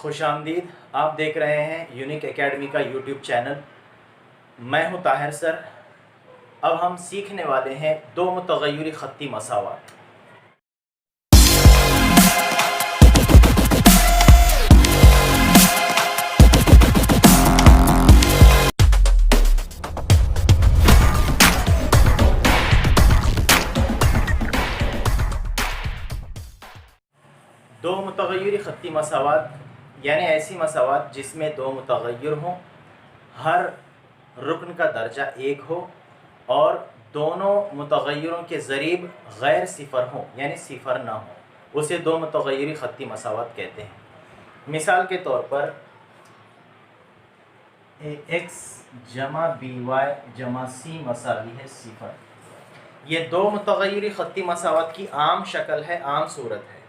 خوش آمدید. آپ دیکھ رہے ہیں یونیک اکیڈمی کا یوٹیوب چینل. میں ہوں طاہر سر. اب ہم سیکھنے والے ہیں دو متغیری خطی مساوات. دو متغیری خطی مساوات یعنی ایسی مساوات جس میں دو متغیر ہوں، ہر رکن کا درجہ ایک ہو اور دونوں متغیروں کے ضریب غیر صفر ہوں یعنی صفر نہ ہوں، اسے دو متغیری خطی مساوات کہتے ہیں. مثال کے طور پر x جمع by جمع c مساوی ہے صفر. یہ دو متغیری خطی مساوات کی عام شکل ہے، عام صورت ہے.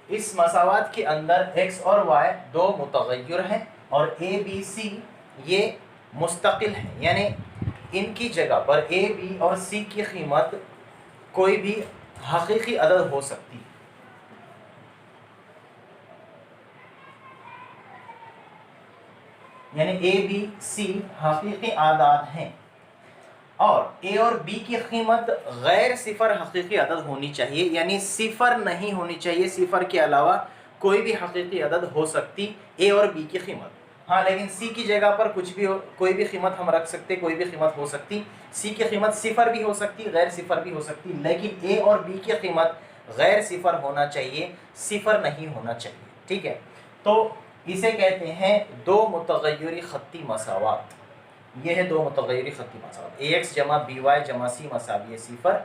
اس مساوات کے اندر x اور y دو متغیر ہیں اور a b c یہ مستقل ہیں، یعنی ان کی جگہ پر a b اور c کی قیمت کوئی بھی حقیقی عدد ہو سکتی ہے. یعنی a b c حقیقی اعداد ہیں اور a اور b کی قیمت غیر صفر حقیقی عدد ہونی چاہیے، یعنی صفر نہیں ہونی چاہیے. صفر کے علاوہ کوئی بھی حقیقی عدد ہو سکتی a اور b کی قیمت. ہاں لیکن c کی جگہ پر کچھ بھی کوئی بھی قیمت ہم رکھ سکتے، کوئی بھی قیمت ہو سکتی. c کی قیمت صفر بھی ہو سکتی، غیر صفر بھی ہو سکتی، لیکن a اور b کی قیمت غیر صفر ہونا چاہیے، صفر نہیں ہونا چاہیے. ٹھیک ہے، تو اسے کہتے ہیں دو متغیری خطی مساوات. یہ ہے دو متغیری خطی مساوات. ax جمع by جمع c مساوی صفر.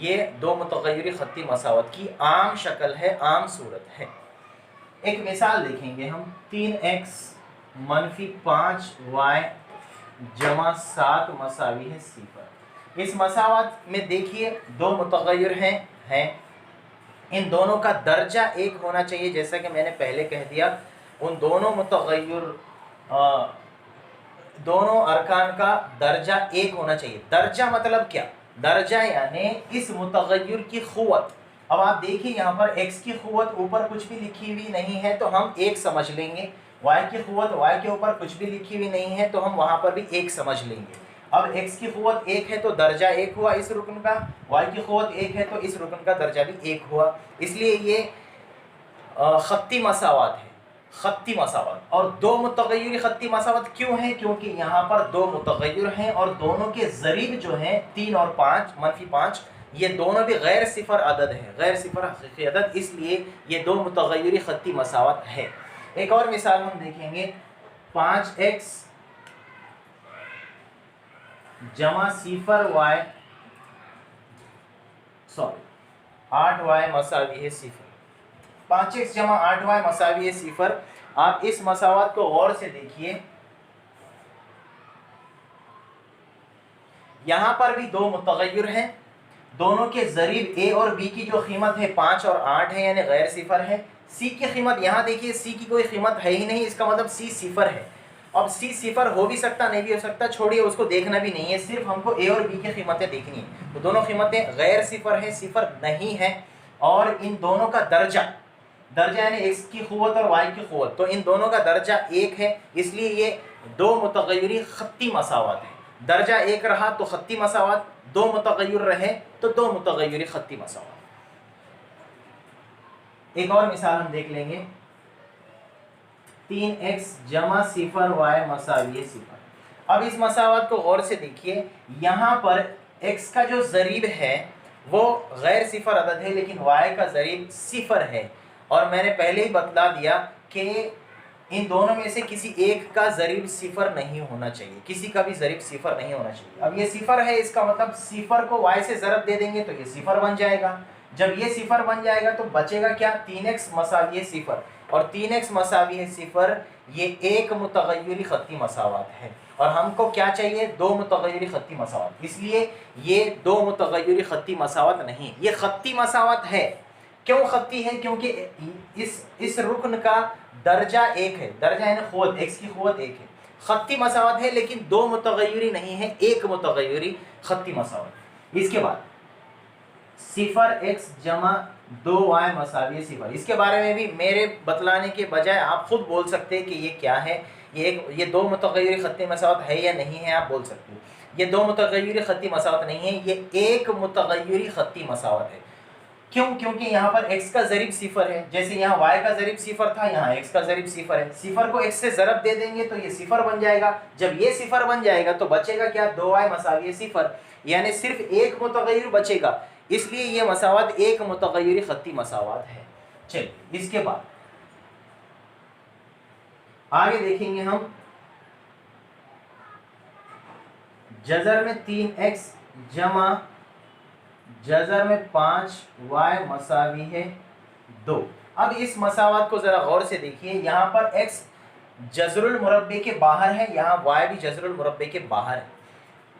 یہ دو متغیری خطی مساوات کی عام شکل ہے، عام صورت ہے. ایک مثال دیکھیں گے ہم. 3x منفی 5y جمع 7 مساوی ہے صفر. اس مساوات میں دیکھیے دو متغیر ہیں. ان دونوں کا درجہ ایک ہونا چاہیے. جیسا کہ میں نے پہلے کہہ دیا، ان دونوں متغیر دونوں ارکان کا درجہ ایک ہونا چاہیے. درجہ مطلب کیا؟ درجہ یعنی اس متغیر کی قوت. اب آپ دیکھیے یہاں پر x کی قوت اوپر کچھ بھی لکھی ہوئی نہیں ہے تو ہم ایک سمجھ لیں گے. y کی قوت y کے اوپر کچھ بھی لکھی ہوئی نہیں ہے تو ہم وہاں پر بھی ایک سمجھ لیں گے. اب x کی قوت ایک ہے تو درجہ ایک ہوا اس رکن کا، y کی قوت ایک ہے تو اس رکن کا درجہ بھی ایک ہوا. اس لیے یہ خطی مساوات ہے، خطی مساوات. اور دو متغیری خطی مساوات کیوں ہیں؟ کیونکہ یہاں پر دو متغیر ہیں اور دونوں کے ضریب جو ہیں 3 اور 5 منفی 5 یہ دونوں بھی غیر صفر عدد ہیں، غیر صفر حقیقی عدد. اس لیے یہ دو متغیری خطی مساوات ہے. ایک اور مثال ہم دیکھیں گے. 5x جمع 8y مساوی ہے صفر. 5x جمع 8y مساوی ہے صفر. آپ اس مساوات کو غور سے دیکھیے. یہاں پر بھی دو متغیر ہیں، دونوں کے ضریب a اور b کی جو قیمت ہے 5 اور 8 ہے یعنی غیر صفر ہے. c کی قیمت یہاں دیکھیے، c کی کوئی قیمت ہے ہی نہیں، اس کا مطلب c صفر ہے. اب c صفر ہو بھی سکتا نہیں بھی ہو سکتا، چھوڑیے اس کو دیکھنا بھی نہیں ہے، صرف ہم کو a اور b کی قیمتیں دیکھنی ہیں. تو دونوں قیمتیں غیر صفر ہیں، صفر نہیں ہیں. اور ان دونوں کا درجہ یعنی x کی قوت اور y کی قوت، تو ان دونوں کا درجہ ایک ہے. اس لیے یہ دو متغیری خطی مساوات ہیں. درجہ ایک رہا تو خطی مساوات، دو متغیر رہے تو دو متغیری خطی مساوات. ایک اور مثال ہم دیکھ لیں گے. 3x جمع 0y مساوی صفر. اب اس مساوات کو غور سے دیکھیے. یہاں پر x کا جو ضریب ہے وہ غیر صفر عدد ہے لیکن y کا ضریب صفر ہے. اور میں نے پہلے ہی بتلا دیا کہ ان دونوں میں سے کسی ایک کا ضریب صفر نہیں ہونا چاہیے، کسی کا بھی ضریب صفر نہیں ہونا چاہیے. اب یہ صفر ہے، اس کا مطلب صفر کو y سے ضرب دے دیں گے تو یہ صفر بن جائے گا. جب یہ صفر بن جائے گا تو بچے گا کیا؟ 3x مساوی صفر. اور 3x مساوی صفر یہ ایک متغیری خطی مساوات ہے. اور ہم کو کیا چاہیے؟ دو متغیری خطی مساوات. اس لیے یہ دو متغیری خطی مساوات نہیں، یہ خطی مساوات ہے. کیوں خطی ہے؟ کیونکہ اس رکن کا درجہ ایک ہے. درجہ یعنی قوت، x کی قوت ایک ہے. خطی مساوات ہے لیکن دو متغیری نہیں ہے، ایک متغیری خطی مساوات. اس کے بعد 0x جمع 2y مساوی صفر. اس کے بارے میں بھی میرے بتلانے کے بجائے آپ خود بول سکتے ہیں کہ یہ کیا ہے، یہ دو متغیر خطی مساوات ہے یا نہیں ہے. آپ بول سکتے ہیں یہ دو متغیر خطی مساوات نہیں ہے، یہ ایک متغیر خطی مساوات ہے. کیوں؟ کیونکہ یہاں پر x کا ضریب صفر ہے، جیسے یہاں y کا ضریب صفر تھا، یہاں x کا ضریب صفر ہے. صفر کو x سے ضرب دے دیں گے تو یہ صفر بن جائے گا. جب یہ صفر بن جائے گا تو بچے گا کیا؟ 2y مساوی صفر، یعنی صرف ایک متغیر بچے گا. اس لیے یہ مساوات ایک متغیر خطی مساوات ہے. چلیے اس کے بعد آگے دیکھیں گے ہم. جذر میں 3x جمع جذر میں 5y مساوی ہے 2. اب اس مساوات کو ذرا غور سے دیکھیے. یہاں پر x جذر المربع کے باہر ہے، یہاں y بھی جذر المربع کے باہر ہے.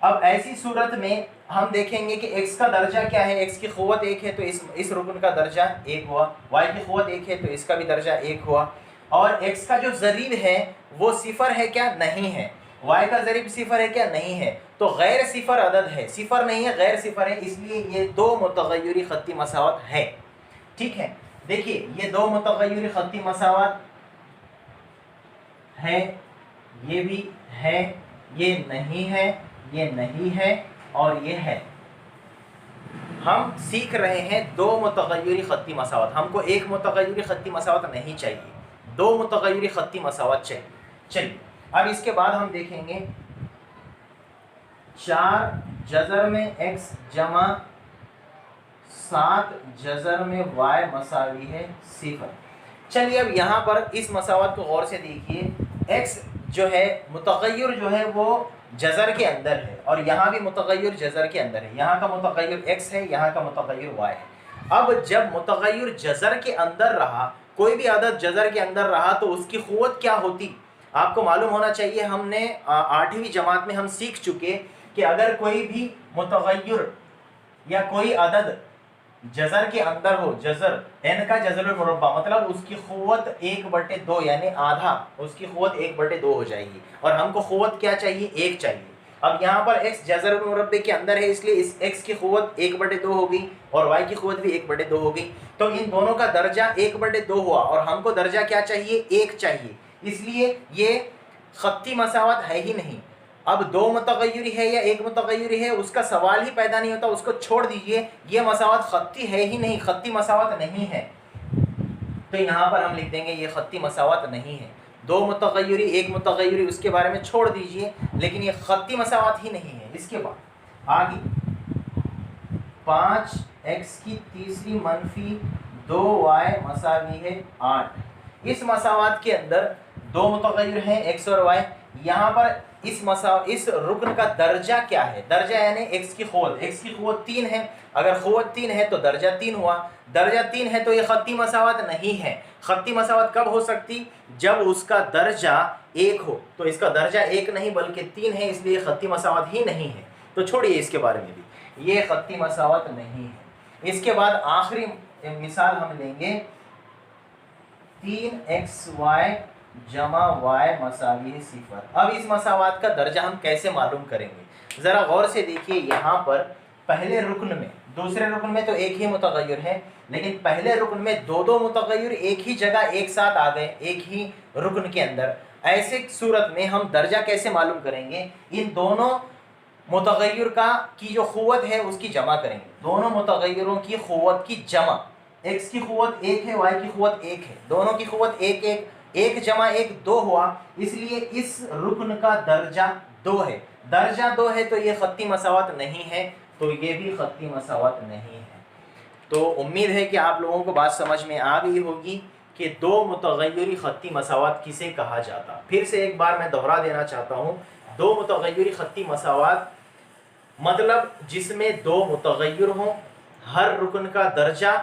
اب ایسی صورت میں ہم دیکھیں گے کہ x کا درجہ کیا ہے. x کی قوت 1 ہے تو اس رکن کا درجہ 1 ہوا. y کی قوت 1 ہے تو اس کا بھی درجہ 1 ہوا. اور x کا جو ضریب ہے وہ صفر ہے کیا؟ نہیں ہے. y کا ضریب صفر ہے کیا؟ نہیں ہے. تو غیر صفر عدد ہے، صفر نہیں ہے، غیر صفر ہے، اس لیے یہ دو متغیری خطی مساوات ہے. ٹھیک ہے، دیکھیے یہ دو متغیری خطی مساوات ہے، یہ بھی ہے، یہ نہیں ہے، یہ نہیں ہے، اور یہ ہے. ہم سیکھ رہے ہیں دو متغیری خطی مساوات. ہم کو ایک متغیری خطی مساوات نہیں چاہیے، دو متغیری خطی مساوات چاہیے. چلیے اب اس کے بعد ہم دیکھیں گے 4 جذر میں x جمع 7 جذر میں y مساوی ہے 0. چلیے اب یہاں پر اس مساوات کو غور سے دیکھیے. x جو ہے متغیر جو ہے وہ جذر کے اندر ہے، اور یہاں بھی متغیر جذر کے اندر ہے. یہاں کا متغیر x ہے، یہاں کا متغیر y ہے. اب جب متغیر جذر کے اندر رہا، کوئی بھی عدد جذر کے اندر رہا تو اس کی قوت کیا ہوتی؟ آپ کو معلوم ہونا چاہیے. ہم نے 8ویں جماعت میں ہم سیکھ چکے کہ اگر کوئی بھی متغیر یا کوئی عدد جذر کے اندر ہو، جذر n کا جذر المربع، مطلب اس کی قوت 1/2 یعنی آدھا، اس کی قوت 1/2 ہو جائے گی. اور ہم کو قوت کیا چاہیے؟ 1 چاہیے. اب یہاں پر x جذر المربع کے اندر ہے، اس لیے اس x کی قوت 1/2 ہوگی اور y کی قوت بھی 1/2 ہوگی. تو ان دونوں کا درجہ 1/2 ہوا، اور ہم کو درجہ کیا چاہیے؟ 1 چاہیے. اس لیے یہ خطی مساوات ہے ہی نہیں. اب دو متغیری ہے یا ایک متغیری ہے اس کا سوال ہی پیدا نہیں ہوتا، اس کو چھوڑ دیجئے. یہ مساوات خطی ہے ہی نہیں، خطی مساوات نہیں ہے. تو یہاں پر ہم لکھ دیں گے یہ خطی مساوات نہیں ہے. دو متغیری ایک متغیری اس کے بارے میں چھوڑ دیجئے، لیکن یہ خطی مساوات ہی نہیں ہے. اس کے بعد آگے 5x کی تیسری منفی 2y مساوی ہے 8. اس مساوات کے اندر دو متغیر ہیں x اور y. یہاں پر اس رکن کا درجہ کیا ہے؟ درجہ یعنی x کی قوت. x کی قوت 3 ہے، اگر قوت 3 ہے تو درجہ 3 ہوا. درجہ 3 ہے تو یہ خطی مساوات نہیں ہے. خطی مساوات کب ہو سکتی؟ جب اس کا درجہ 1 ہو. تو اس کا درجہ 1 نہیں بلکہ 3 ہے، اس لیے خطی مساوات ہی نہیں ہے. تو چھوڑیے اس کے بارے میں بھی، یہ خطی مساوات نہیں ہے. اس کے بعد آخری مثال ہم لیں گے 3xy جمع y مساوی 0. اب اس مساوات کا درجہ ہم کیسے معلوم کریں گے؟ ذرا غور سے دیکھیے. یہاں پر پہلے رکن میں، دوسرے رکن میں تو ایک ہی متغیر ہے، لیکن پہلے رکن میں دو متغیر ایک ہی جگہ ایک ساتھ آ گئے، ایک ہی رکن کے اندر. ایسے صورت میں ہم درجہ کیسے معلوم کریں گے؟ ان دونوں متغیر کی جو قوت ہے اس کی جمع کریں گے. دونوں متغیروں کی قوت کی جمع. x کی قوت 1 ہے، y کی قوت 1 ہے، دونوں کی قوت 1 جمع 1 2 ہوا. اس لیے اس رکن کا درجہ 2 ہے. درجہ 2 ہے تو یہ خطی مساوات نہیں ہے، تو یہ بھی خطی مساوات نہیں ہے. تو امید ہے کہ آپ لوگوں کو بات سمجھ میں آ گئی ہوگی کہ دو متغیری خطی مساوات کسے کہا جاتا. پھر سے ایک بار میں دہرا دینا چاہتا ہوں. دو متغیری خطی مساوات مطلب جس میں دو متغیر ہوں، ہر رکن کا درجہ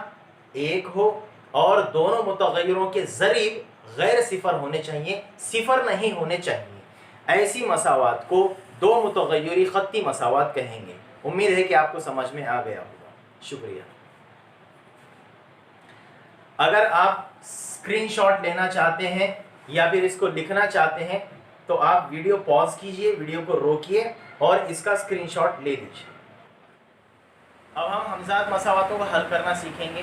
1 ہو، اور دونوں متغیروں کے ضریب غیر صفر ہونے چاہیے، صفر نہیں ہونے چاہیے. ایسی مساوات کو دو متغیری خطی مساوات کہیں گے. امید ہے کہ آپ کو سمجھ میں آ گیا ہوگا. شکریہ. اگر آپ اسکرین شاٹ لینا چاہتے ہیں یا پھر اس کو لکھنا چاہتے ہیں تو آپ ویڈیو پاز کیجئے، ویڈیو کو روکیے اور اس کا اسکرین شاٹ لے لیجیے. اب ہم ہمزاد مساواتوں کو حل کرنا سیکھیں گے.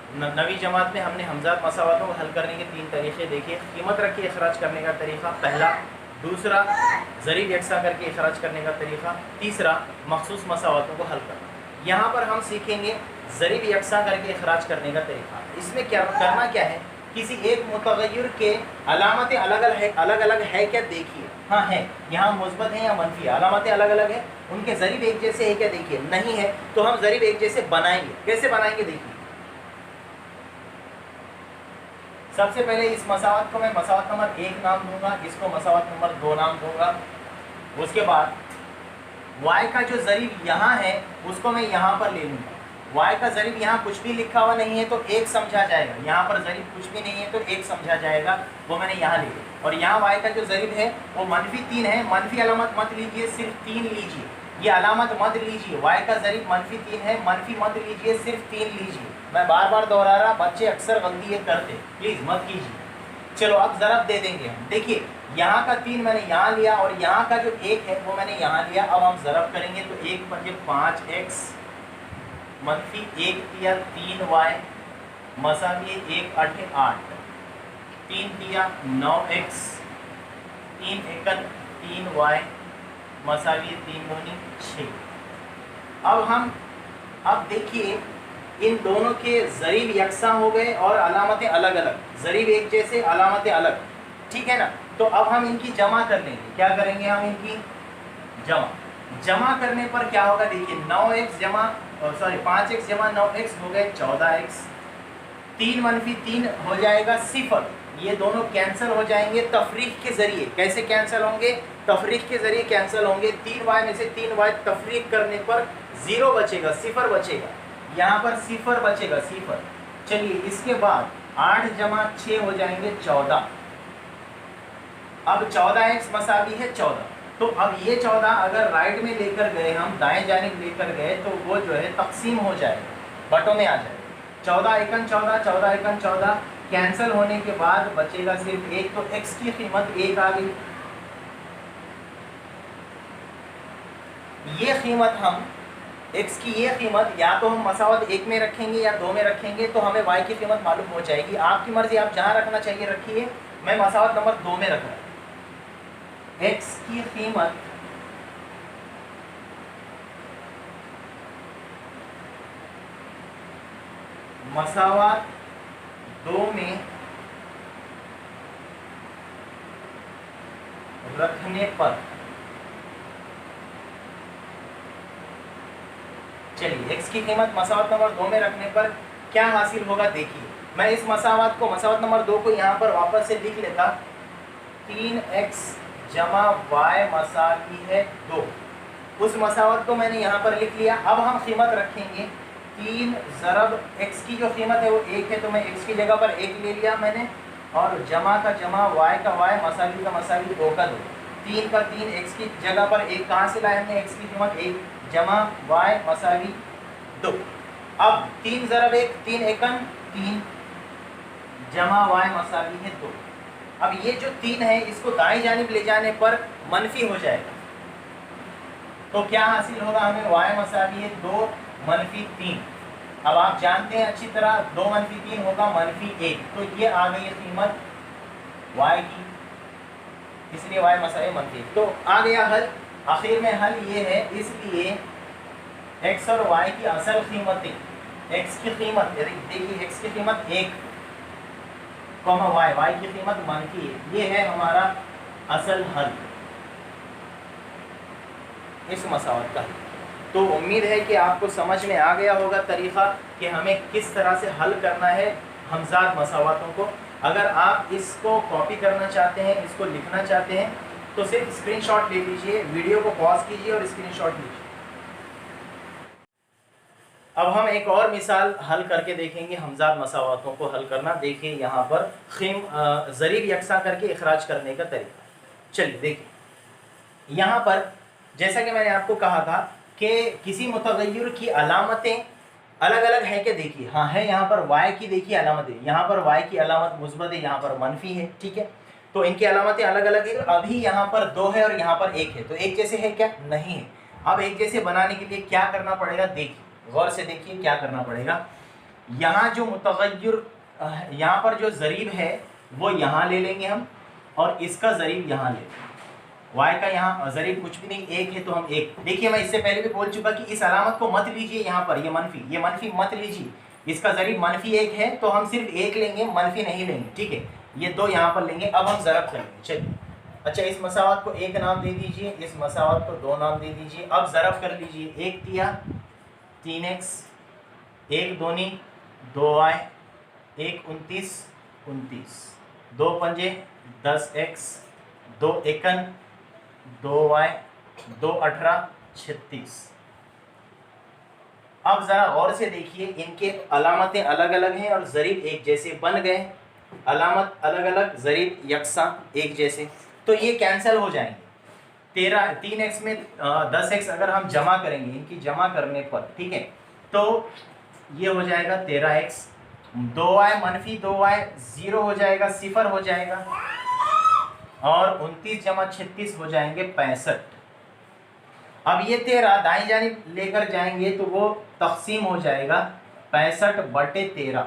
नवी जमात में हमने हमजात मसावातों को हल करने के 3 तरीक़े देखे। कीमत रख के इखराज करने का तरीक़ा पहला, दूसरा ज़रीब यकसा करके इखराज करने का तरीक़ा, तीसरा मखसूस मसावातों को हल करना। यहाँ पर हम सीखेंगे ज़रीब यकसा करके इखराज करने का तरीक़ा। इसमें क्या करना क्या है, किसी एक मुतग़य्यर के अलामतें अलग अलग है क्या देखिए। हाँ है, यहाँ मुस्बत है या मनफी है, अलामतें अलग अलग है, उनके ज़रीब एक जैसे है क्या देखिए। नहीं है तो हम ज़रीब एक जैसे बनाएंगे। कैसे बनाएंगे देखिए। सबसे पहले इस मसावत को मैं मसावत नंबर 1 नाम दूंगा, इसको मसावत नंबर 2 नाम दूंगा। उसके बाद y का जो ज़रीब यहाँ है उसको मैं यहाँ पर ले लूँगा। y का ज़रीब यहाँ कुछ भी लिखा हुआ नहीं है तो 1 समझा जाएगा, यहाँ पर ज़रीब कुछ भी नहीं है तो 1 समझा जाएगा, वो मैंने यहाँ ले लिया। और यहाँ y का जो ज़रीब है वो -3 है, मनफी अलामत मत लीजिए, सिर्फ 3 लीजिए, ये अलामत मत लीजिए। y का ज़रीब -3 है, मनफी मत लीजिए, सिर्फ 3 लीजिए। मैं बार बार दोहरा रहा, बच्चे अक्सर गलती ये करते, प्लीज़ मत कीजिए। चलो अब ज़रब दे देंगे हम। देखिए यहाँ का 3 मैंने यहाँ लिया और यहाँ का जो 1 है वो मैंने यहाँ लिया। अब हम ज़रब करेंगे तो 1 पंजे 5x मनफी 1 दिया 3y मसावी 1 8 8, 3 दिया 9x 3 एकन 3y मसावी 3 दूनी 6। अब देखिए इन दोनों के ज़रीब यकसा हो गए और अलामतें अलग अलग, ज़रीब एक जैसे अलामतें अलग, ठीक है ना। तो अब हम इनकी जमा कर लेंगे। क्या करेंगे हम इनकी जमा करने पर क्या होगा देखिए, 9x जमा 5x जमा 9x हो गए 14x, 3 मनफी 3 हो जाएगा 0, ये दोनों कैंसिल हो जाएंगे तफरीक के ज़रिए। कैसे कैंसिल होंगे, तफरीक के ज़रिए कैंसिल होंगे। 3y में से 3y तफरीक करने पर 0 बचेगा, 0 बचेगा, यहाँ पर 0 बचेगा 0। चलिए इसके बाद 8 जमा 6 हो जाएंगे 14। अब 14x मसावी है 14, तो अब ये 14 अगर राइट में लेकर गए हम, दाएं जानिब लेकर गए तो वो जो है तकसीम हो जाएगा, बटों में आ जाएगा। 14 एकन 14, 14 एकन 14, कैंसिल होने के बाद बचेगा सिर्फ 1, तो x की कीमत 1 आ गई। ये कीमत हम x की ये कीमत या तो हम मसावत 1 में रखेंगे या 2 में रखेंगे तो हमें y की कीमत मालूम हो जाएगी। आपकी मर्जी, आप जहाँ रखना चाहिए रखिए। मैं मसावत नंबर 2 में रख रहा हूँ। x की कीमत मसावत 2 में रखने पर, चलिए x की कीमत मसावत नंबर 2 में रखने पर क्या हासिल होगा देखिए। मैं इस मसावत नंबर 2 को यहाँ पर वापस से लिख लेता, 3x जमा y मसावी है 2। उस मसावत को मैंने यहाँ पर लिख लिया। अब हम कीमत रखेंगे 3 ज़रब x की जो कीमत है वो 1 है, तो मैं x की जगह पर 1 ले लिया मैंने, और जमा का जमा y का y मसावी का मसावी 2 का 2, 3 का 3, x की जगह पर 1 कहाँ से लाया हमने, x की कीमत 1 जमा y मसावी 2। अब 3 ज़रब 1 3 एकन 3 जमा y मसावी है 2। अब ये जो 3 है इसको दाएं जानिब ले जाने पर मनफी हो जाएगा, तो क्या हासिल होगा हमें, y मसावी है 2 मनफी 3। अब आप जानते हैं अच्छी तरह 2 मनफी 3 होगा मनफी 1, तो ये आ गई कीमत y की, इसलिए y मसावी मनफी। तो आ गया हल। आखिर में हल ये है, इसलिए x और y की असल कीमतें, x की कीमत देखिए, x की कीमत 1 y की कीमत मनफी 1, ये है हमारा असल हल इस मसावत का। तो उम्मीद है कि आपको समझ में आ गया होगा तरीक़ा कि हमें किस तरह से हल करना है हमज़ात मसावतों को। अगर आप इसको कॉपी करना चाहते हैं, इसको लिखना चाहते हैं, तो सिर्फ स्क्रीनशॉट ले लीजिए, वीडियो को पॉज कीजिए और स्क्रीनशॉट लीजिए। अब हम एक और मिसाल हल करके देखेंगे हमज़ात मसावतों को हल करना। देखिए यहाँ पर ज़रीब यकसा करके इखराज करने का तरीका। चलिए देखिए यहाँ पर, जैसा कि मैंने आपको कहा था कि किसी मुतग़य्यर की अलामतें अलग अलग है क्या देखिए। हाँ है, यहाँ पर y की देखिए अलामत है, यहाँ पर y की अलामत मुस्बत है, यहाँ पर मनफी है, ठीक है। तो इनकी अलामतें अलग अलग है। अभी यहाँ पर 2 है और यहाँ पर 1 है, तो एक जैसे है क्या, नहीं है। अब एक जैसे बनाने के लिए क्या करना पड़ेगा देखिए, गौर से देखिए क्या करना पड़ेगा। यहाँ जो मुतग़य्यर यहाँ पर जो ज़रीब है वो यहाँ ले लेंगे हम, और इसका ज़रीब यहाँ ले लेंगे। y का यहाँ ज़रीब कुछ भी नहीं, एक है तो हम एक। देखिए मैं इससे पहले भी बोल चुका कि इस अलामत को मत लीजिए, यहाँ पर ये मनफी मत लीजिए। इसका ज़रीब मनफी एक है तो हम सिर्फ एक लेंगे, मनफी नहीं लेंगे, ठीक है। ये दो यहाँ पर लेंगे। अब हम ज़रब करेंगे। चलिए, अच्छा इस मसावत को एक नाम दे दीजिए, इस मसावत को दो नाम दे दीजिए। अब ज़रब कर लीजिए। एक तिया 3x, एक दूनी 2y, एक 29, दो पंजे 10x, दो एकन 2y, दो 18, 36। अब जरा गौर से देखिए, इनके अलामतें अलग अलग हैं और ज़रीब एक जैसे बन गए। अलामत अलग अलग, ज़रीब यकसा एक जैसे, तो ये कैंसिल हो जाएंगे। 3x में 10x अगर हम जमा करेंगे, इनकी जमा करने पर, ठीक है, तो ये हो जाएगा 13x। 2y मनफी 2y 0 हो जाएगा, सिफर हो जाएगा, और 29 जमा 36 हो जाएंगे 65। अब ये 13 दाईं जानिब लेकर जाएंगे तो वो तकसीम हो जाएगा 65/13,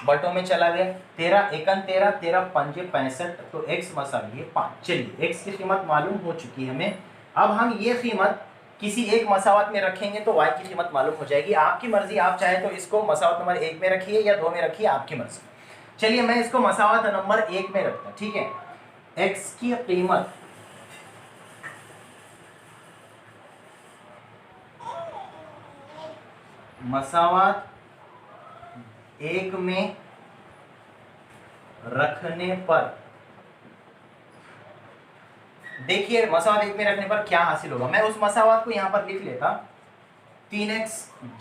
बटों में चला गया। 13 एकन 13, 13 पंजे 65, तो x मसावी है 5। चलिए x की कीमत मालूम हो चुकी है हमें। अब हम ये कीमत किसी एक मसावत में रखेंगे तो y की कीमत मालूम हो जाएगी। आपकी मर्जी, आप चाहे तो इसको मसावत नंबर 1 में रखिए या 2 में रखिए, आपकी मर्जी। चलिए मैं इसको मसावत नंबर 1 में रखता हूँ, ठीक है। x की कीमत मसावत 1 में रखने पर, देखिए मसावत 1 में रखने पर क्या हासिल होगा। मैं उस मसावत को यहाँ पर लिख लेता, 3x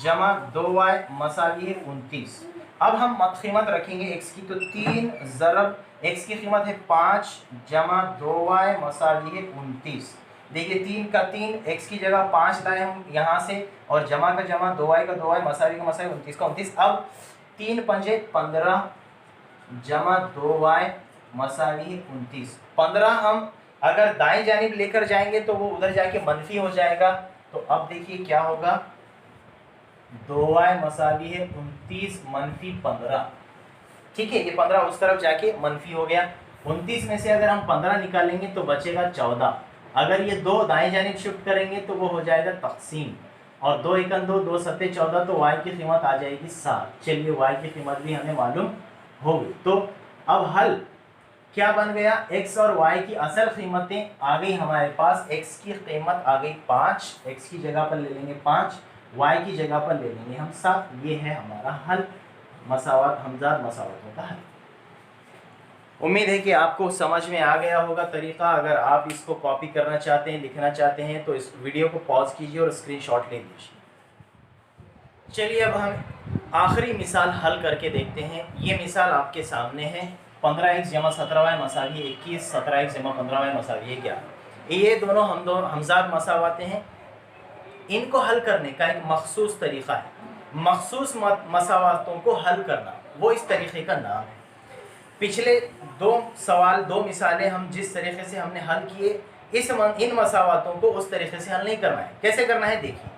जमा 2y मसावी है 29। अब हम कीमत रखेंगे x की, तो 3 ज़रब x की कीमत है 5 जमा 2y मसावी है 29। देखिए 3 का 3, x की जगह 5 लाए हम यहाँ से, और जमा का जमा 2y का 2y मसावी का मसावी 29 का 29। अब 3 पंजे 15 जमा 2y मसावी है 29। 15 हम अगर दाएं जानिब लेकर जाएंगे तो वो उधर जाके मनफी हो जाएगा। तो अब देखिए क्या होगा, 2y मसावी है 29 मनफी 15, ठीक है। ये 15 उस तरफ जाके मनफी हो गया। 29 में से अगर हम 15 निकालेंगे तो बचेगा 14। अगर ये 2 दाएं जानिब शिफ्ट करेंगे तो वो हो जाएगा तकसीम, और 2 एकन 2, 2 सत्ते 14, तो y की कीमत आ जाएगी 7। चलिए y की कीमत भी हमें मालूम हो गई। तो अब हल क्या बन गया, x और y की असल कीमतें आ गई हमारे पास। x की कीमत आ गई 5, x की जगह पर ले लेंगे 5, y की जगह पर ले लेंगे हम 7। ये है हमारा हल, मसावत हमजाद मसावतों का हल। उम्मीद है कि आपको समझ में आ गया होगा तरीका। अगर आप इसको कॉपी करना चाहते हैं, लिखना चाहते हैं, तो इस वीडियो को पॉज कीजिए और स्क्रीनशॉट ले लीजिए। चलिए अब हम आखिरी मिसाल हल करके देखते हैं। ये मिसाल आपके सामने है, 15x जमा 17y मसावी 21, 17x जमा 15y मसावी 11। ये दोनों हमजाद मसावाते हैं। इनको हल करने का एक मखसूस तरीक़ा है। मखसूस मसावातों को हल करना, वो इस तरीक़े का नाम है। पिछले 2 मिसालें हम जिस तरीक़े से हमने हल किए, इन मसावातों को उस तरीक़े से हल नहीं करना है। कैसे करना है देखिए।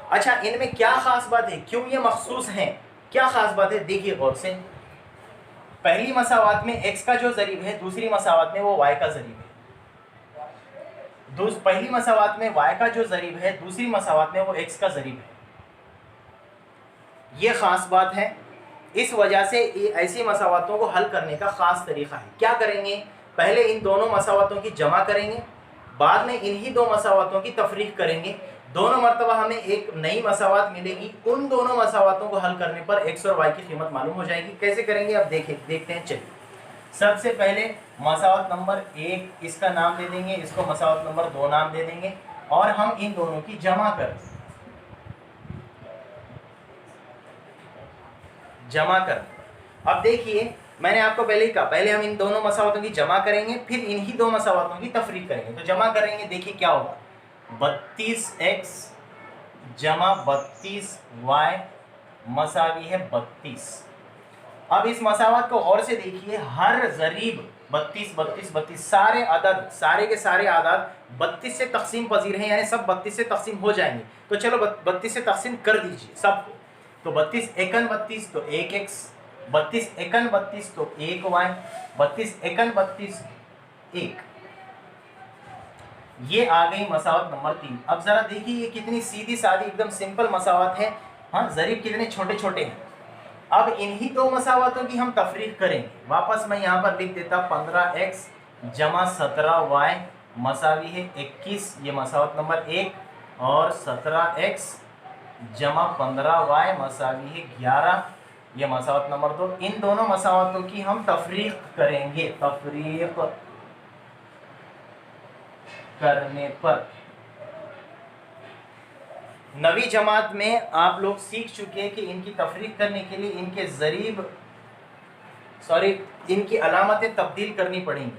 अच्छा, इनमें क्या ख़ास बात है, क्यों ये मखसूस हैं, क्या ख़ास बात है, देखिए गौर से। पहली मसावात में x का जो ज़रीब है, दूसरी मसावात में वो y का ज़रीब है। पहली मसावात में y का जो ज़रीब है, दूसरी मसावात में वो x का ज़रीब है। ये ख़ास बात है। इस वजह से ऐसी मसावातों को हल करने का ख़ास तरीक़ा है। क्या करेंगे, पहले इन दोनों मसावातों की जमा करेंगे, बाद में इन्हीं 2 मसावातों की तफरीक करेंगे। दोनों मरतबा हमें एक नई मसावात मिलेगी। उन दोनों मसावातों को हल करने पर x और y की कीमत मालूम हो जाएगी। कैसे करेंगे अब देखते हैं। चलिए, सबसे पहले मसावत नंबर 1 इसका नाम दे देंगे, इसको मसावत नंबर 2 नाम दे देंगे, और हम इन दोनों की जमा कर अब देखिए, मैंने आपको पहले ही कहा, पहले हम इन दोनों मसावतों की जमा करेंगे, फिर इन्हीं 2 मसावतों की तफरीक करेंगे। तो जमा करेंगे, देखिए क्या होगा, 32x जमा 32y मसावी है 32। अब इस मसावत को गौर से देखिए, हर ज़रीब 32 32 32, सारे अदद, सारे के सारे आदाद 32 से तकसीम पजीर हैं, यानी सब 32 से तकसीम हो जाएंगे। तो चलो 32 से तकसीम कर दीजिए सबको। तो 32 एकन 32 तो 1x, 32 एकन 32 तो 1y, 32 एकन 32 1। ये आ गई मसावत नंबर 3। अब जरा देखिए ये कितनी सीधी सादी एकदम सिंपल मसावत है। हाँ, ज़रीब कितने छोटे छोटे हैं। अब इन्हीं दो मसावतों की हम तफरीक करेंगे। वापस मैं यहाँ पर लिख देता 15x जमा 17y मसावी है 21, ये मसावत नंबर 1, और 17x जमा 15y मसावी है 11, ये मसावत नंबर 2। इन दोनों मसावतों की हम तफरीक करेंगे। तफरीक करने पर नवी जमात में आप लोग सीख चुके हैं कि इनकी तफरीक करने के लिए इनकी अलामतें तब्दील करनी पड़ेंगी।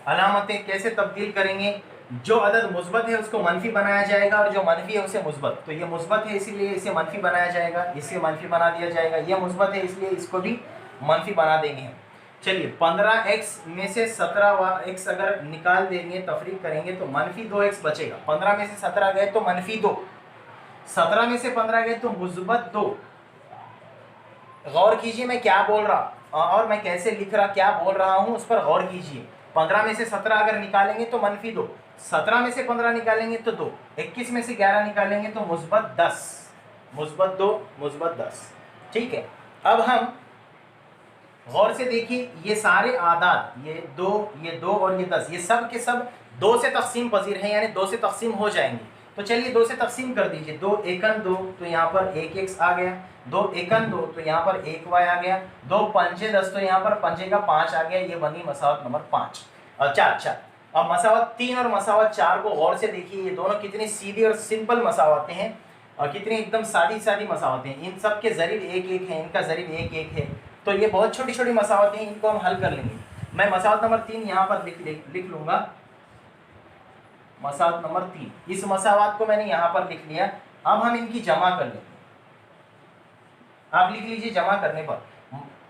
अलामतें कैसे तब्दील करेंगे? जो अदद मुस्बत है उसको मनफी बनाया जाएगा और जो मनफी है उसे मुस्बत। तो ये मुस्बत है इसीलिए इसे मनफी बनाया जाएगा, इसे मनफी बना दिया जाएगा। ये मुस्बत है इसलिए इसको भी मनफी बना देंगे हम। चलिए 15x में से 17x अगर निकाल देंगे, तफरीक करेंगे तो मनफी 2x बचेगा। 15 में से 17 गए तो मनफी 2, 17 में से 15 गए तो मुस्बत 2। गौर कीजिए मैं क्या बोल रहा और मैं कैसे लिख रहा, क्या बोल रहा हूँ उस पर गौर कीजिए। 15 में से 17 अगर निकालेंगे तो मनफी 2, 17 में से 15 निकालेंगे तो 2, 21 में से 11 निकालेंगे तो मुस्बत 10, मुस्बत 2 मुस्बत 10। ठीक है, अब हम गौर से देखिए ये सारे आदाद, ये 2 और ये 10, ये सब के सब 2 से तकसीम पजीर हैं, यानी 2 से तकसीम हो जाएंगे। तो चलिए 2 से तकसीम कर दीजिए। 2 एकन 2 तो यहाँ पर 1x आ गया, 2 एकन 2 तो यहाँ पर 1y आ गया, 2 पंजे 10 तो यहाँ पर पंजे का 5 आ गया। ये बनी मसावत नंबर 5 और 4। अब मसावत 3 और मसावत 4 को गौर से देखिए, ये दोनों कितनी सीधी और सिंपल मसावतें हैं और कितनी एकदम सादी सादी मसावतें हैं। इन सब के ज़रीब 1-1 है, इनका ज़रीब 1-1 है। तो ये बहुत छोटी छोटी मसावतें हैं, इनको हम हल कर लेंगे। मैं मसावत नंबर 3 यहाँ पर लिख लूँगा। मसावत नंबर 3, इस मसावत को मैंने यहाँ पर लिख लिया। अब हम इनकी जमा कर लेंगे। आप लिख लीजिए जमा करने पर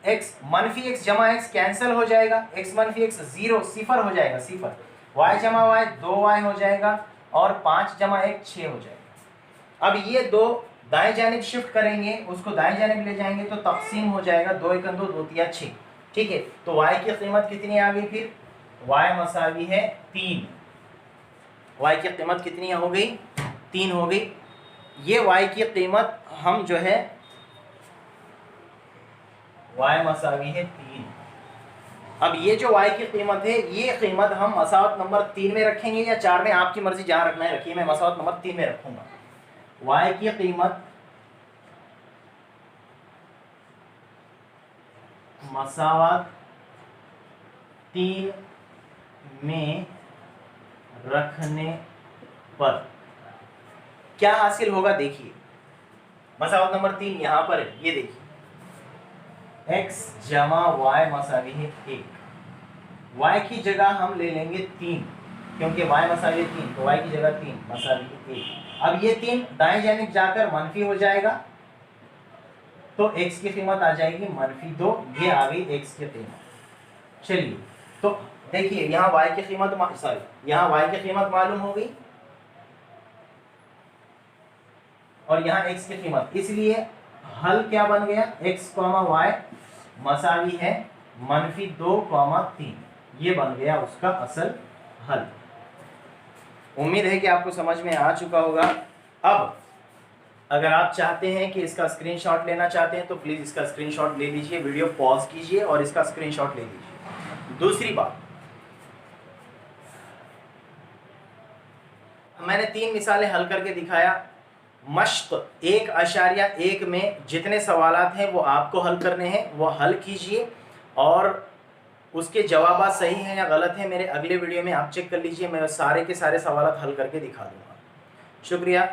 x मनफी x जमा x कैंसिल हो जाएगा, x मनफी x 0 सिफर हो जाएगा, सिफर। y जमा y 2y हो जाएगा और 5 जमा 1 6 हो जाएगा। अब ये 2 दाएं जानिब शिफ्ट करेंगे, उसको दाएं जानिब ले जाएंगे तो तकसीम हो जाएगा। 2 एकन 2 2 तिया 6। ठीक है, तो y की कीमत कितनी आ गई? फिर y मसावी है 3। y की कीमत कितनी हो गई? 3 हो गई। ये y की कीमत हम जो है y मसावी है 3। अब ये जो y की कीमत है, ये कीमत हम मसावत नंबर 3 में रखेंगे या 4 में, आपकी मर्जी जहाँ रखना है रखिए। मैं मसावत नंबर 3 में रखूंगा। y की कीमत मसावत 3 में रखने पर क्या हासिल होगा? देखिए मसावत नंबर 3 यहाँ पर है, ये देखिए x जमा y मसावी है 1। y की जगह हम ले लेंगे 3, क्योंकि y मसावी 3 तो y की जगह 3 मसावी है 1। अब ये 3 दाएं जानिब जाकर मनफी हो जाएगा तो x की कीमत आ जाएगी मनफी 2। ये आ गई x की कीमत। चलिए तो देखिए यहाँ y की कीमत यहाँ y की कीमत मालूम हो गई और यहाँ x की कीमत, इसलिए हल क्या बन गया? x, y मसावी है मनफी 2, 3। ये बन गया उसका असल हल। उम्मीद है कि आपको समझ में आ चुका होगा। अब अगर आप चाहते हैं कि इसका स्क्रीनशॉट लेना चाहते हैं तो प्लीज़ इसका स्क्रीनशॉट ले लीजिए, वीडियो पॉज कीजिए और इसका स्क्रीनशॉट ले लीजिए। दूसरी बात, मैंने 3 मिसालें हल करके दिखाया। मश्क 1.1 में जितने सवालात हैं वो आपको हल करने हैं, वो हल कीजिए और उसके जवाब सही हैं या गलत हैं मेरे अगले वीडियो में आप चेक कर लीजिए। मैं सारे के सारे सवालात हल करके दिखा दूँगा। शुक्रिया।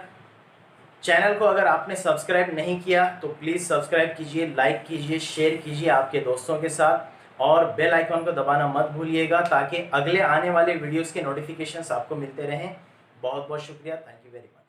चैनल को अगर आपने सब्सक्राइब नहीं किया तो प्लीज़ सब्सक्राइब कीजिए, लाइक कीजिए, शेयर कीजिए आपके दोस्तों के साथ और बेल आइकन को दबाना मत भूलिएगा ताकि अगले आने वाले वीडियोस के नोटिफिकेशंस आपको मिलते रहें। बहुत बहुत शुक्रिया। Thank you very much.